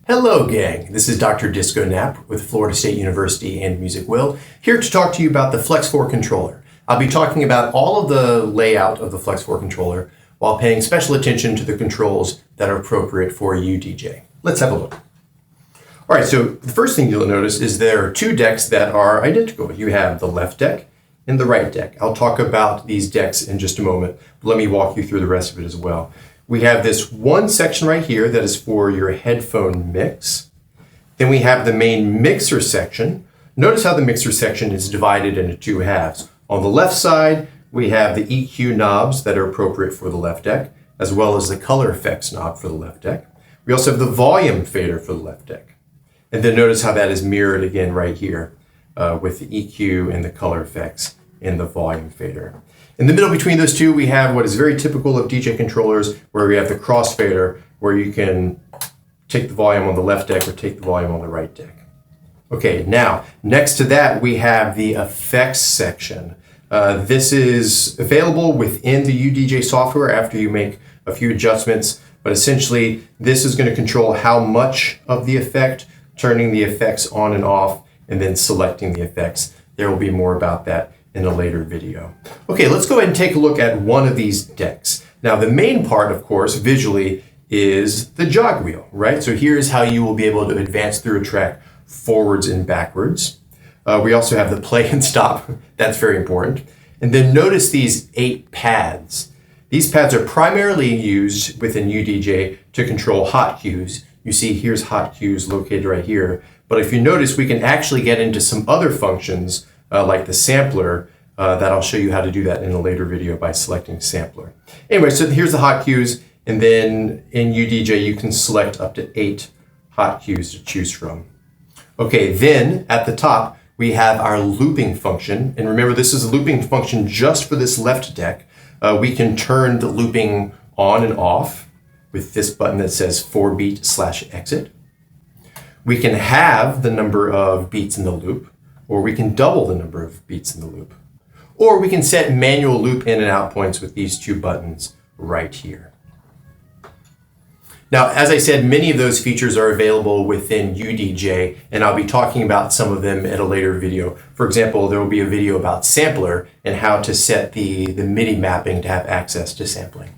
Hello gang, this is Dr. Disco Knapp with Florida State University and Music Will, here to talk to you about the FLX4 controller. I'll be talking about all of the layout of the FLX4 controller while paying special attention to the controls that are appropriate for you DJ. Let's have a look. Alright, so the first thing you'll notice is there are two decks that are identical. You have the left deck and the right deck. I'll talk about these decks in just a moment, but let me walk you through the rest of it as well. We have this one section right here that is for your headphone mix. Then we have the main mixer section. Notice how the mixer section is divided into two halves. On the left side, we have the EQ knobs that are appropriate for the left deck, as well as the color effects knob for the left deck. We also have the volume fader for the left deck. And then notice how that is mirrored again right here with the EQ and the color effects in the volume fader. In the middle between those two, we have what is very typical of DJ controllers, where we have the crossfader, where you can take the volume on the left deck or take the volume on the right deck. Okay, now, next to that, we have the effects section. This is available within the UDJ software after you make a few adjustments, but essentially, this is going to control how much of the effect, turning the effects on and off, and then selecting the effects. There will be more about that in a later video. Okay, let's go ahead and take a look at one of these decks. Now, the main part, of course, visually is the jog wheel, right? So here's how you will be able to advance through a track forwards and backwards. We also have the play and stop. That's very important. And then notice these 8 pads. These pads are primarily used within UDJ to control hot cues. You see here's hot cues located right here. But if you notice, we can actually get into some other functions like the sampler, that I'll show you how to do that in a later video by selecting sampler. Anyway, so here's the hot cues, and then in UDJ you can select up to 8 hot cues to choose from. Okay, then at the top we have our looping function, and remember this is a looping function just for this left deck. We can turn the looping on and off with this button that says 4-beat/exit. We can have the number of beats in the loop, or we can double the number of beats in the loop. Or we can set manual loop in and out points with these 2 buttons right here. Now, as I said, many of those features are available within UDJ, and I'll be talking about some of them in a later video. For example, there will be a video about sampler and how to set the MIDI mapping to have access to sampling.